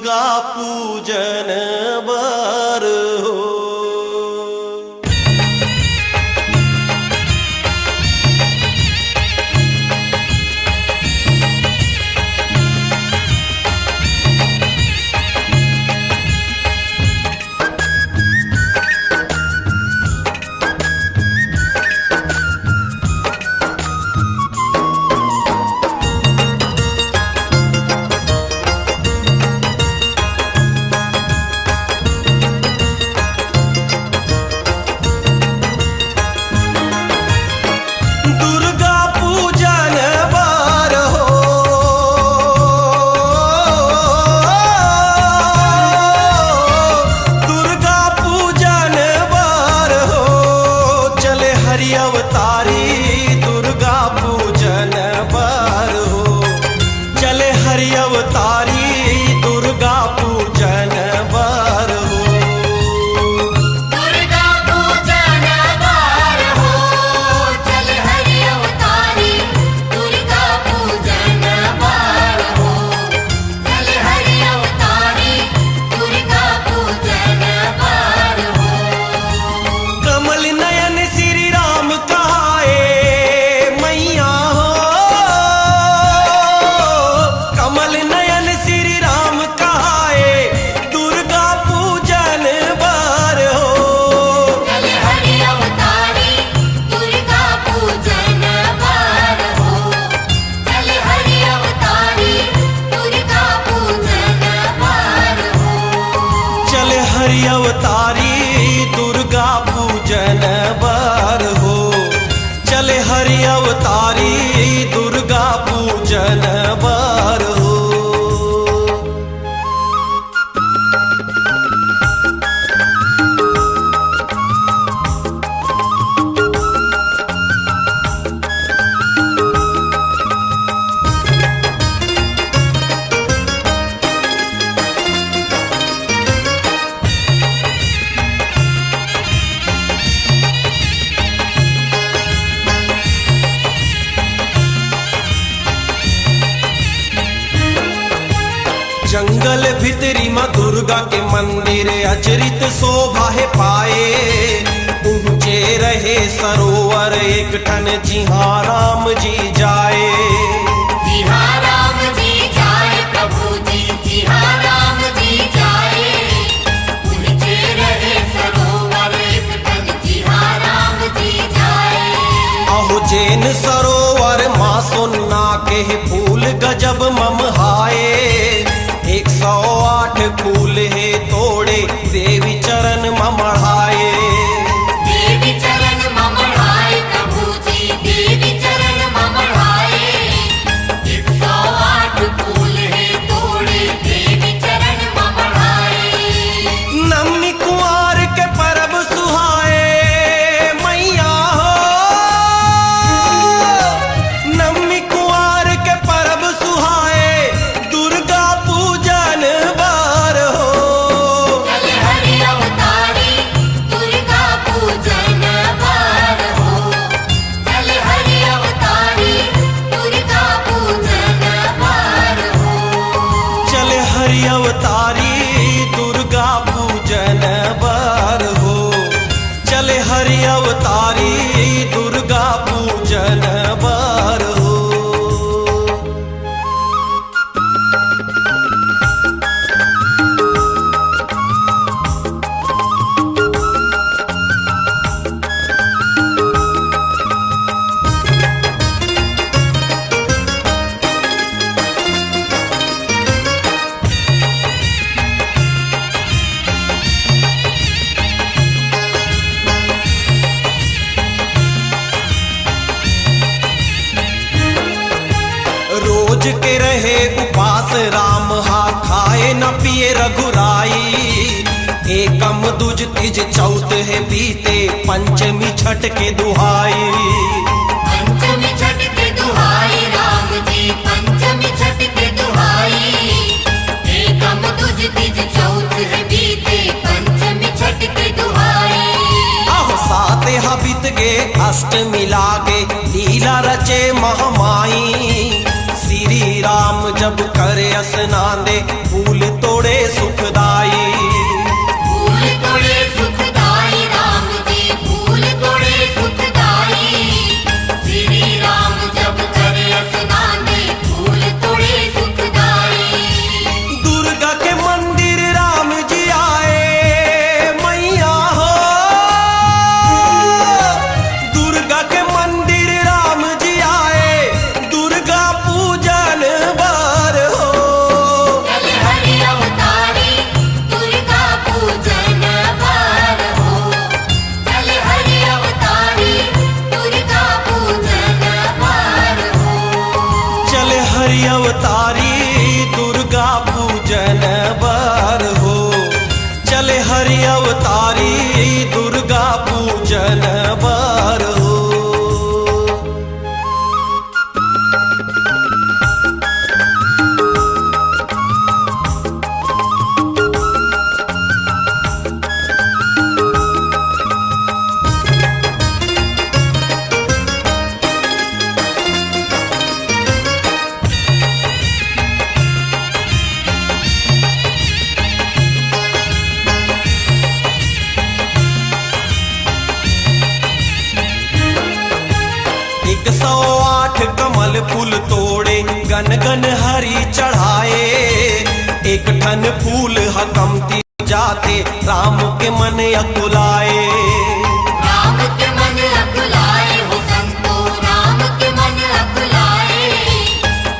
दुर्गा पूजन बर हो। हरि अवतारी दुर्गा पूजन बर हो, चले हरि अवतारी दुर्गा पूजन बर हो। जंगल भितरी माँ दुर्गा के मंदिर अचरित शोभा है पाए, ऊंचे रहे सरोवर एक ठन जिहाँ राम जी जाए। जिहाँ राम जी जाए प्रभु जी, जिहाँ राम जी जाए, ऊंचे रहे सरोवर एक ठन जिहाँ राम जी जाए। अहो जैन सरोवर माँ सुन्ना के फूल गजब ममहाए, 108 फूल है तोड़े देवी चरण ममढ़ाए। देवी चरण ममढ़ाए प्रभु जी, देवी चरण ममढ़ाए, 108 फूल है तोड़े देवी चरण ममढ़ाए। नवमी कुंवार के परब सुहाए मैया हो, नवमी कुंवार के परब सुहाए दुर्गा पूजन बर हो। चले हरि अवतारी दुर्गा पूजन बर हो, चले हरि अवतारी दुर्गा पूजन बर हो। चले हरि अवतारी दुर्गा पूजन बर हो, चले हरि अवतारी दुर्गा पूजन बर हो। रोज के रहे उपास राम, हा खाए न पिए रघुराई। एकम दूज तीज चौथ है बीते, पंचमी छठ के दुहाई। पंचमी छठ के दुहाई राम जी, पंचमी छठ के दुहाई, एकम दूज तीज चौथ है बीते, पंचमी छठ के दुहाई। आहो साते हबित गे अष्टमी लागे, लीला रचे महामाई। श्री राम जब करे स्नान दे, फूल तोड़े फूल तोड़े गन गन हरी चढ़ाए। एक ठन फूल हकमती जाते राम के मन अकुलाए। राम के मन अकुलाए हो संतो, राम के मन अकुलाए।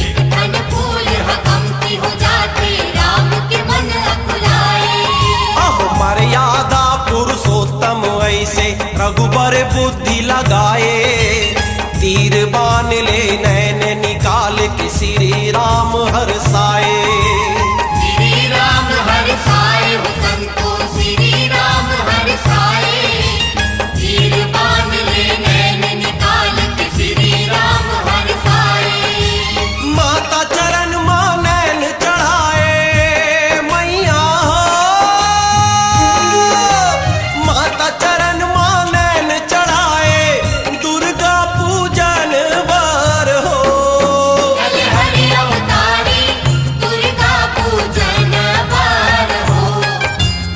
एक ठन फूल हकमती हो जाते राम के मन अकुलाए। अहो मर्यादा पुरुषोत्तम ऐसे रघुबर बुद्धि लगाए। तीर बान ले नैन निकाल के श्री राम हरसाए। श्री राम हरसाए हो संतो, श्री राम हरसाए। तीर बाण ले नैन निकाल के श्री राम हरसाए। माता चरण मां नैन चढ़ाए मैया हो। माता चरण मां नैन चढ़ाए दुर्गा पूजन बर हो। चल हरि अवतारी दुर्गा पूजन बर हो।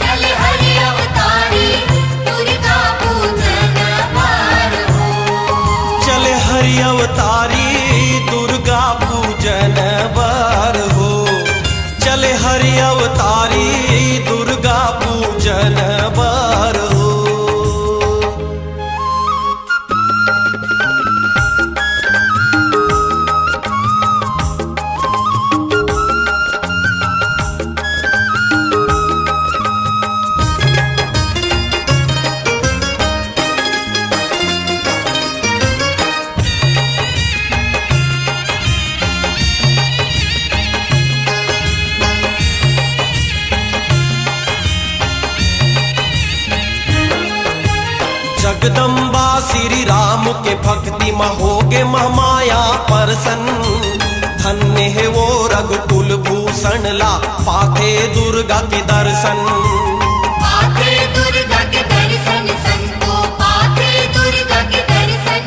चल हरि अवतारी दुर्गा पूजन बर हो। चले हरि अवतारी दुर्गा पूजन बर हो। चले हरि अवतारी दुर्गा पूजन बर हो। जगदम्बा श्री राम के भक्ति में होगे महामाया परसन। धन्य है वो रघुकुल भूषण ला पाथे दुर्गा के दर्शन। पाथे दुर्गा के दर्शन संतो, पाथे दुर्गा के दर्शन।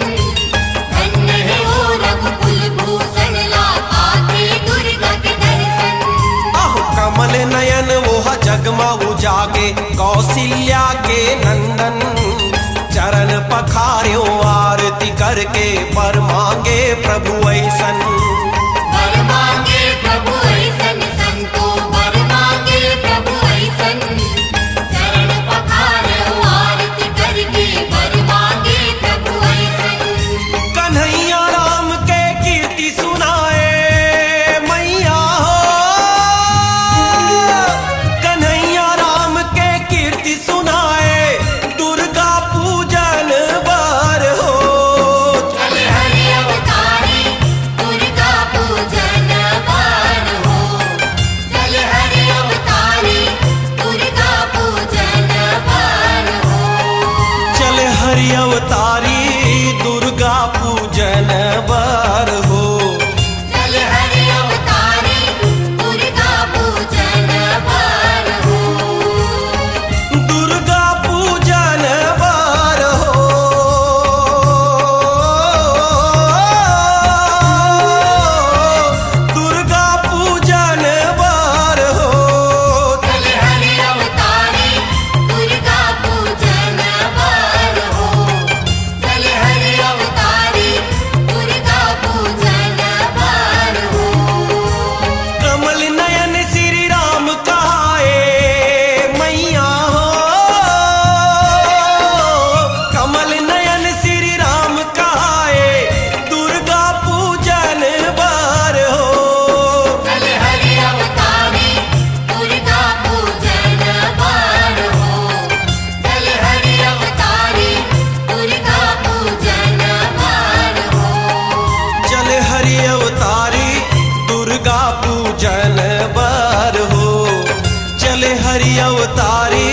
धन्य है वो रघुकुल भूषण ला पाथे दुर्गा के दर्शन। आहो कमल नयन वो जगमा उजागे कौशल्या के नंदन। चरण पखार्यो आरती करके पर मांगे प्रभु ऐसन। वर मांगे प्रभु ऐसन संतो, वर मांगे प्रभु ऐसन। चरण पखारो आरती करके वर मांगे प्रभु ऐसन। कन्हैया राम के कीर्ति सुनाए मैया हो। कन्हैया राम के कीर्ति सुनाए दुर्गा पूजन बर हो। चल हरि अवतारी दुर्गा पूजन बर हो। चल हरि अवतारी दुर्गा पूजन बर हो। चले हरि अवतारी दुर्गा पूजन बर हो। चल हरि अवतारी दुर्गा पूजन बर हो। दुर्गा पूजन बर हो। दुर्गा पूजन बर हो। चल हरि अवतारी दुर्गा पूजन बर हो। चल हरि अवतारी दुर्गा पूजन बर हो। कमल नयन श्री राम कहाए मैया हो। कमल नयन श्री राम कहाए दुर्गा पूजन बर हो। चल हरि अवतारी दुर्गा पूजन बर हो। चल हरि अवतारी दुर्गा पूजन बर हो। चल हरि अवतारी दुर्गा पूजन बर हो। चल हरि अवतारी